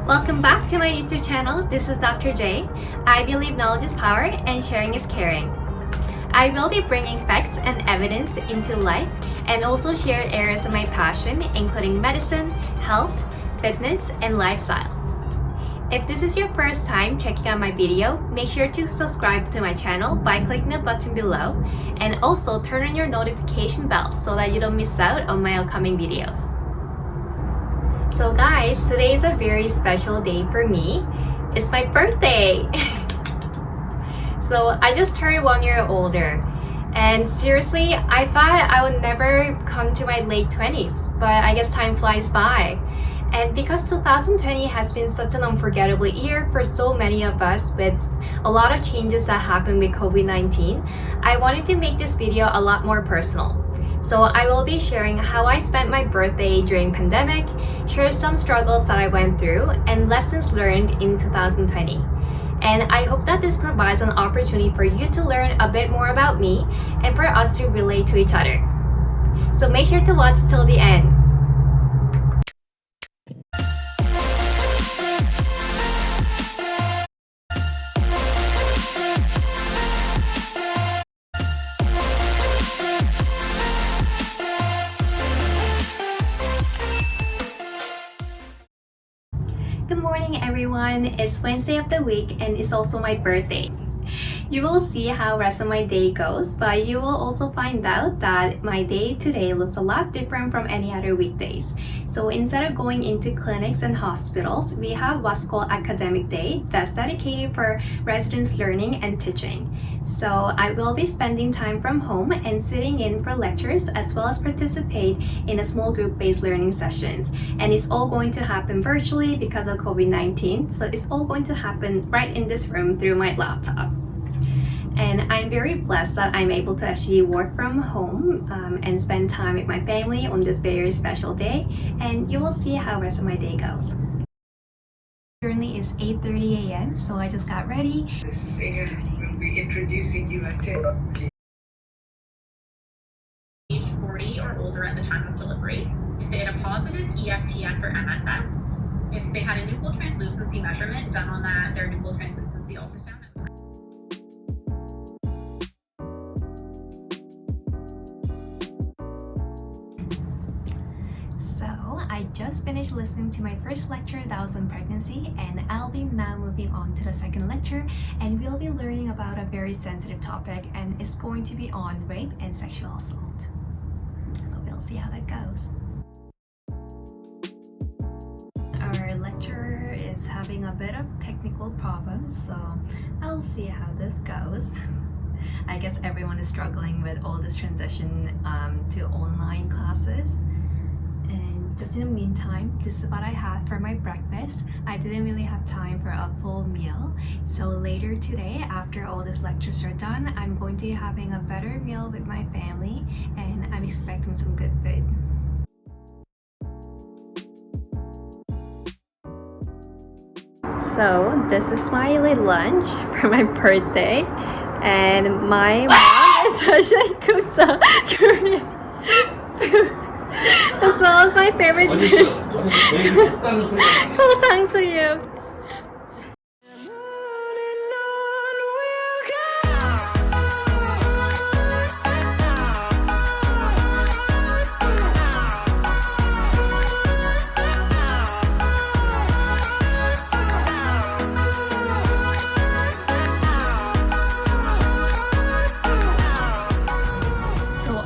Welcome back to my YouTube channel. This is Dr. J. I believe knowledge is power and sharing is caring. I will be bringing facts and evidence into life and also share areas of my passion, including medicine, health, fitness, and lifestyle. If this is your first time checking out my video, make sure to subscribe to my channel by clicking the button below and also turn on your notification bell so that you don't miss out on my upcoming videos. So guys, today is a very special day for me. It's my birthday! So I just turned 1 year older. And seriously, I thought I would never come to my late 20s, but I guess time flies by. And because 2020 has been such an unforgettable year for so many of us with a lot of changes that happened with COVID-19, I wanted to make this video a lot more personal. So I will be sharing how I spent my birthday during pandemic, share some struggles that I went through, and lessons learned in 2020. And I hope that this provides an opportunity for you to learn a bit more about me and for us to relate to each other. So make sure to watch till the end. Good morning everyone, it's Wednesday of the week and it's also my birthday. You will see how the rest of my day goes, but you will also find out that my day today looks a lot different from any other weekdays. So instead of going into clinics and hospitals, we have what's called academic day that's dedicated for residents learning and teaching. So I will be spending time from home and sitting in for lectures as well as participate in a small group-based learning sessions. And it's all going to happen virtually because of COVID-19. So it's all going to happen right in this room through my laptop. And I'm very blessed that I'm able to actually work from home and spend time with my family on this very special day. And you will see how the rest of my day goes. Currently it's 8:30 a.m. so I just got ready. This is Ian. We'll be introducing you at 10. Age 40 or older at the time of delivery, if they had a positive EFTS or MSS, if they had a nuptial translucency measurement done on their nuptial translucency ultrasound. I just finished listening to my first lecture that was on pregnancy, and I'll be now moving on to the second lecture, and we'll be learning about a very sensitive topic, and it's going to be on rape and sexual assault. So we'll see how that goes. Our lecturer is having a bit of technical problems, so I'll see how this goes. I guess everyone is struggling with all this transition to online classes. Just in the meantime, this is what I had for my breakfast. I didn't really have time for a full meal. So later today, after all these lectures are done, I'm going to be having a better meal with my family and I'm expecting some good food. So this is my little lunch for my birthday. And my mom especially cooked a Korean food. As well as my favorite dish, 탕수육.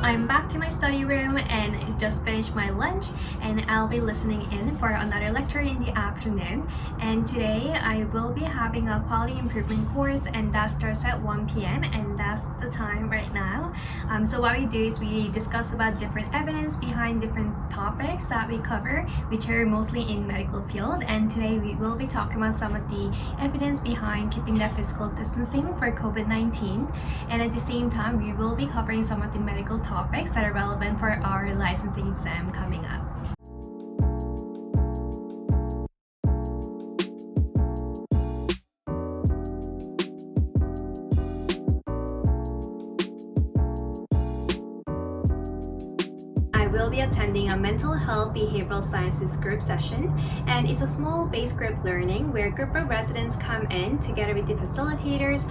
I'm back to my study room and just finished my lunch, and I'll be listening in for another lecture in the afternoon. And today I will be having a quality improvement course, and that starts at 1 p.m. and that's the time right now. So what we do is we discuss about different evidence behind different topics that we cover, which are mostly in medical field. And today we will be talking about some of the evidence behind keeping that physical distancing for COVID-19. And at the same time, we will be covering some of the medical topics that are relevant for our licensing exam coming up. be attending a mental health behavioral sciences group session, and it's a small base group learning where a group of residents come in together with the facilitators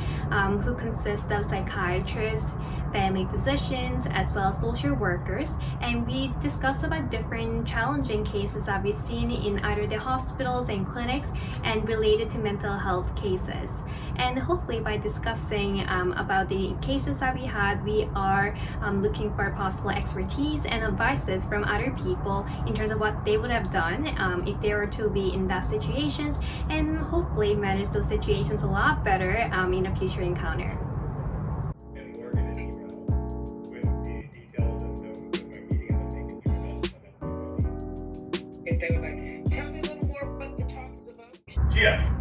who consist of psychiatrists, family physicians, as well as social workers, and we discuss about different challenging cases that we've seen in either the hospitals and clinics and related to mental health cases. And hopefully by discussing about the cases that we had, we are looking for possible expertise and advices from other people in terms of what they would have done if they were to be in that situations, and hopefully manage those situations a lot better in a future encounter. If they were like, tell me a little more about the talk is about. Jiyeh.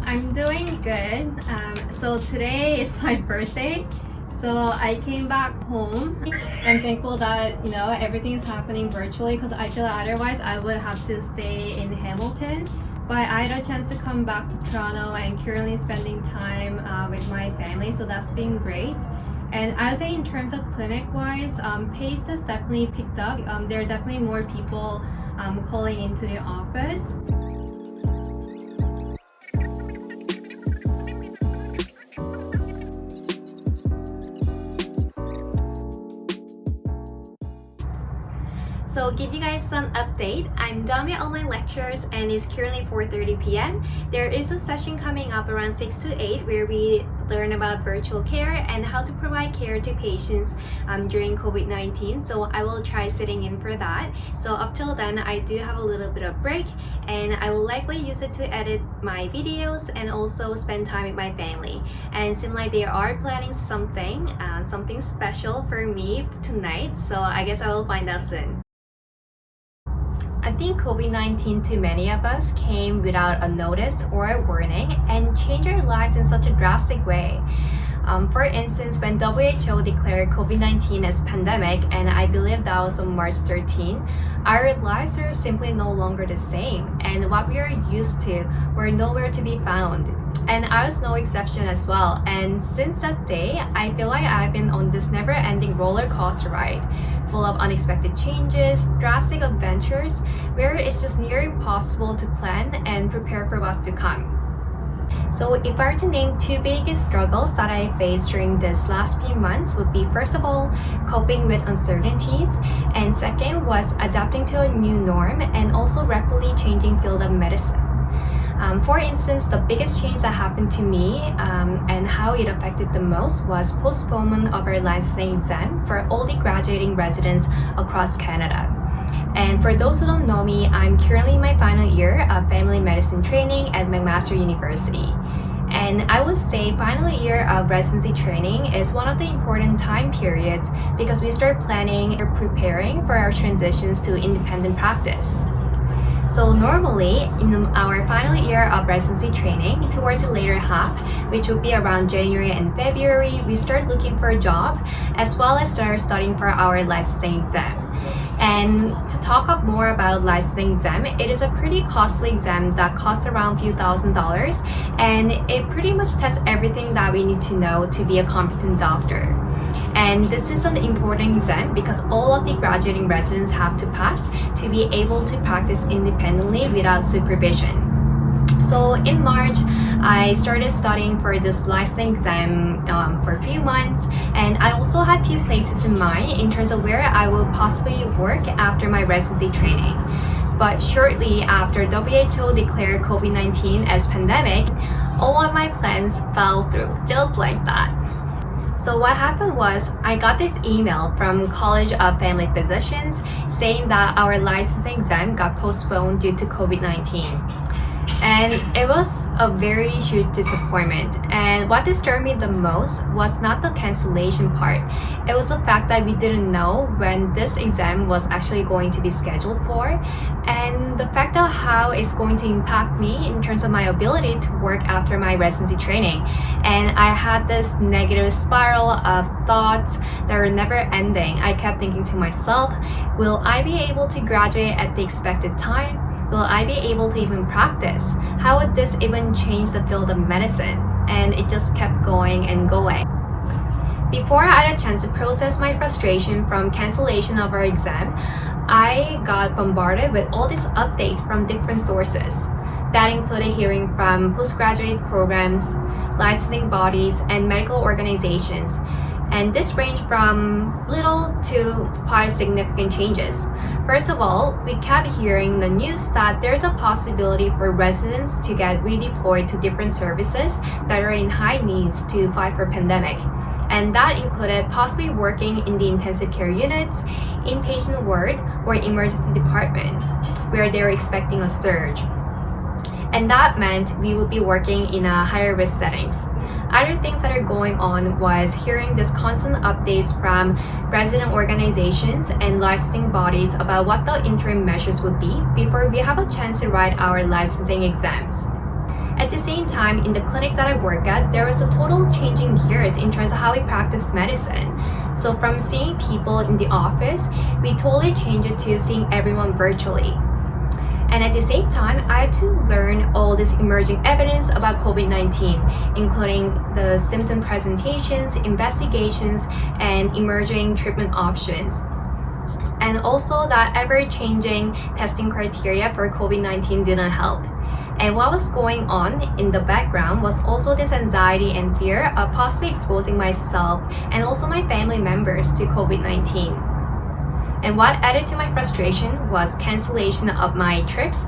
I'm doing good. So today is my birthday. So I came back home. I'm thankful that everything is happening virtually because I feel like otherwise I would have to stay in Hamilton. But I had a chance to come back to Toronto and currently spending time with my family. So that's been great. And I would say in terms of clinic-wise, pace has definitely picked up. There are definitely more people calling into the office. So give you guys some update. I'm done with all my lectures and it's currently 4:30 p.m. There is a session coming up around 6 to 8 where we learn about virtual care and how to provide care to patients during COVID-19. So I will try sitting in for that. So up till then, I do have a little bit of break and I will likely use it to edit my videos and also spend time with my family. And it seems like they are planning something special for me tonight. So I guess I will find out soon. I think COVID-19 to many of us came without a notice or a warning and changed our lives in such a drastic way. For instance, when WHO declared COVID-19 as pandemic, and I believe that was on March 13, our lives are simply no longer the same, and what we are used to were nowhere to be found. And I was no exception as well. And since that day, I feel like I've been on this never-ending roller coaster ride, full of unexpected changes, drastic adventures, where it's just near impossible to plan and prepare for what's to come. So if I were to name two biggest struggles that I faced during this last few months would be, first of all, coping with uncertainties, and second was adapting to a new norm and also rapidly changing field of medicine. For instance, the biggest change that happened to me and how it affected the most was postponement of our licensing exam for all the graduating residents across Canada. And for those who don't know me, I'm currently in my final year of family medicine training at McMaster University. And I would say final year of residency training is one of the important time periods because we start planning or preparing for our transitions to independent practice. So normally, in our final year of residency training, towards the later half, which would be around January and February, we start looking for a job as well as start studying for our licensing exam. And to talk up more about licensing exam, it is a pretty costly exam that costs around a few $1,000s, and it pretty much tests everything that we need to know to be a competent doctor. And this is an important exam because all of the graduating residents have to pass to be able to practice independently without supervision. So in March, I started studying for this licensing exam for a few months, and I also had a few places in mind in terms of where I will possibly work after my residency training. But shortly after WHO declared COVID-19 as pandemic, all of my plans fell through just like that. So what happened was I got this email from College of Family Physicians saying that our licensing exam got postponed due to COVID-19. And it was a very huge disappointment. And what disturbed me the most was not the cancellation part. It was the fact that we didn't know when this exam was actually going to be scheduled for, and the fact of how it's going to impact me in terms of my ability to work after my residency training. And I had this negative spiral of thoughts that were never ending. I kept thinking to myself, will I be able to graduate at the expected time? Will I be able to even practice? How would this even change the field of medicine? And it just kept going and going. Before I had a chance to process my frustration from cancellation of our exam, I got bombarded with all these updates from different sources. That included hearing from postgraduate programs, licensing bodies, and medical organizations. And this ranged from little to quite significant changes. First of all, we kept hearing the news that there's a possibility for residents to get redeployed to different services that are in high needs to fight for pandemic. And that included possibly working in the intensive care units, inpatient ward, or emergency department, where they were expecting a surge. And that meant we would be working in a higher risk settings. Other things that are going on was hearing this constant updates from resident organizations and licensing bodies about what the interim measures would be before we have a chance to write our licensing exams. At the same time, in the clinic that I work at, there was a total changing gears in terms of how we practice medicine. So from seeing people in the office, we totally changed it to seeing everyone virtually. And at the same time, I had to learn all this emerging evidence about COVID-19, including the symptom presentations, investigations, and emerging treatment options. And also that ever-changing testing criteria for COVID-19 didn't help. And what was going on in the background was also this anxiety and fear of possibly exposing myself and also my family members to COVID-19. And what added to my frustration was cancellation of my trips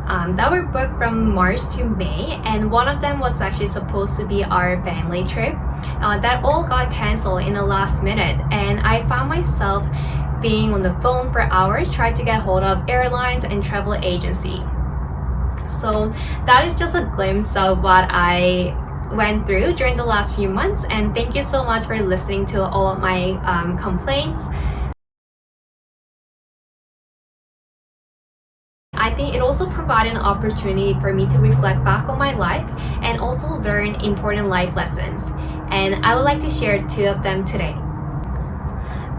that were booked from March to May, and one of them was actually supposed to be our family trip. That all got canceled in the last minute, and I found myself being on the phone for hours trying to get hold of airlines and travel agency. So that is just a glimpse of what I went through during the last few months, and thank you so much for listening to all of my complaints. I think it also provided an opportunity for me to reflect back on my life and also learn important life lessons. And I would like to share two of them today.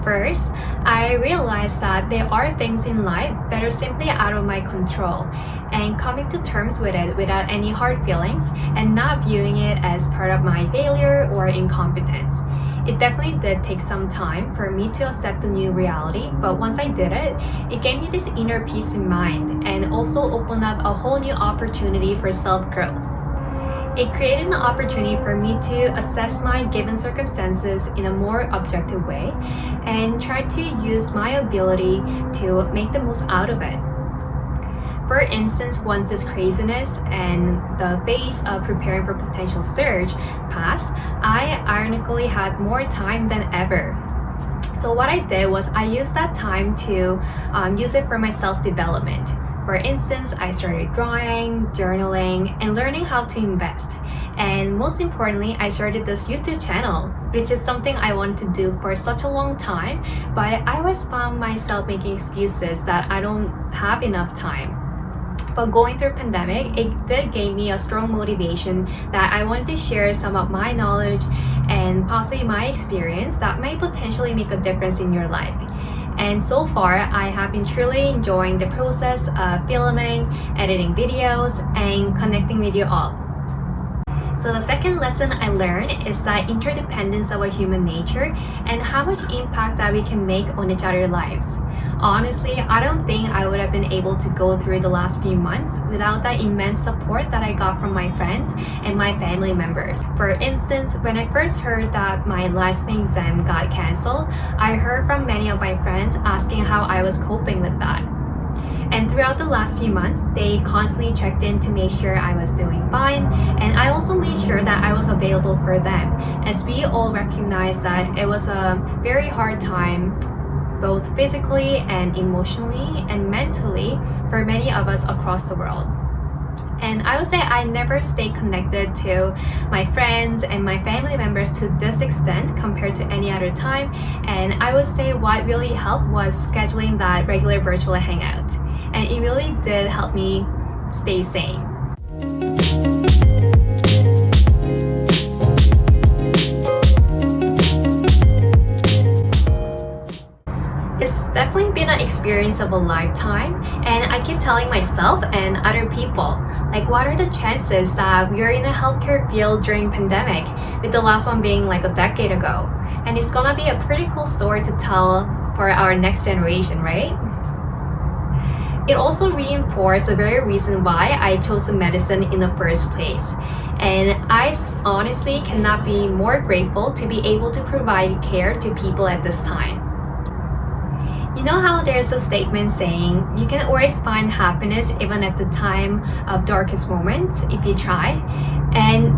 First, I realized that there are things in life that are simply out of my control, and coming to terms with it without any hard feelings and not viewing it as part of my failure or incompetence. It definitely did take some time for me to accept the new reality, but once I did it, it gave me this inner peace in mind and also opened up a whole new opportunity for self-growth. It created an opportunity for me to assess my given circumstances in a more objective way and try to use my ability to make the most out of it. For instance, once this craziness and the phase of preparing for potential surge passed, I ironically had more time than ever. So what I did was I used that time to use it for my self-development. For instance, I started drawing, journaling, and learning how to invest. And most importantly, I started this YouTube channel, which is something I wanted to do for such a long time, but I always found myself making excuses that I don't have enough time. But going through pandemic, it did give me a strong motivation that I wanted to share some of my knowledge and possibly my experience that may potentially make a difference in your life. And so far, I have been truly enjoying the process of filming, editing videos, and connecting with you all. So the second lesson I learned is that interdependence of a human nature and how much impact that we can make on each other's lives. Honestly, I don't think I would have been able to go through the last few months without that immense support that I got from my friends and my family members. For instance, when I first heard that my licensing exam got canceled, I heard from many of my friends asking how I was coping with that. And throughout the last few months, they constantly checked in to make sure I was doing fine, and I also made sure that I was available for them, as we all recognized that it was a very hard time, both physically and emotionally and mentally, for many of us across the world. And I would say I never stayed connected to my friends and my family members to this extent compared to any other time. And I would say what really helped was scheduling that regular virtual hangout. And it really did help me stay sane. It's definitely been an experience of a lifetime, and I keep telling myself and other people, like, what are the chances that we are in a healthcare field during pandemic, with the last one being like a decade ago? And it's gonna be a pretty cool story to tell for our next generation, right? It also reinforced the very reason why I chose the medicine in the first place. And I honestly cannot be more grateful to be able to provide care to people at this time. You know how there's a statement saying, you can always find happiness even at the time of darkest moments if you try. And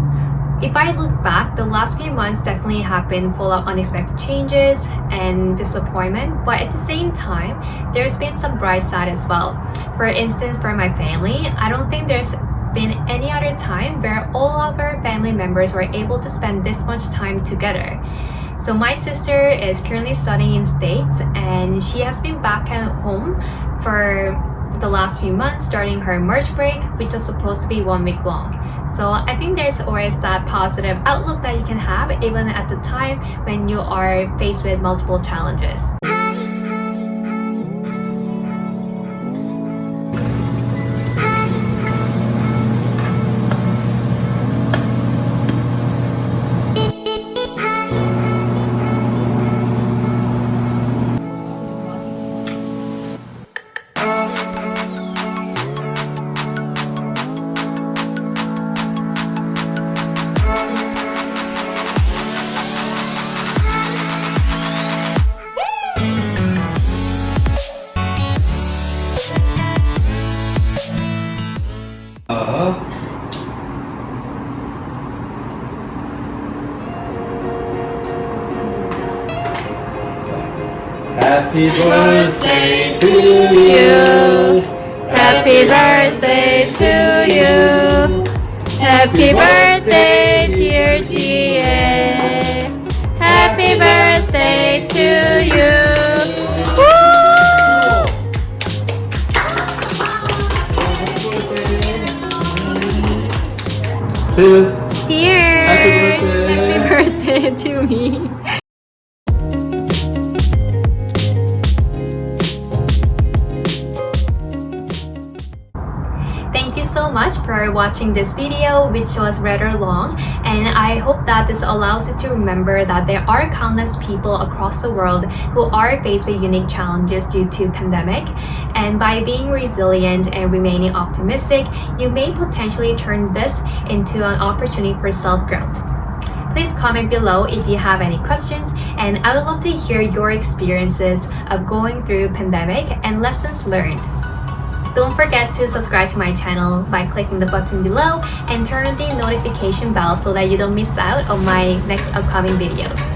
if I look back, the last few months definitely have been full of unexpected changes and disappointment, but at the same time, there's been some bright side as well. For instance, for my family, I don't think there's been any other time where all of our family members were able to spend this much time together. So my sister is currently studying in States and she has been back at home for the last few months starting her March break, which was supposed to be 1 week long. So I think there's always that positive outlook that you can have even at the time when you are faced with multiple challenges. Happy birthday to you. Happy birthday to you. Happy birthday, dear Jiyeh. Happy birthday to you. Cheers. Cheers. Happy birthday. Happy birthday to me. Thank you so much for watching this video, which was rather long, and I hope that this allows you to remember that there are countless people across the world who are faced with unique challenges due to pandemic, and by being resilient and remaining optimistic, you may potentially turn this into an opportunity for self-growth. Please comment below if you have any questions, and I would love to hear your experiences of going through pandemic and lessons learned. Don't forget to subscribe to my channel by clicking the button below and turn on the notification bell so that you don't miss out on my next upcoming videos.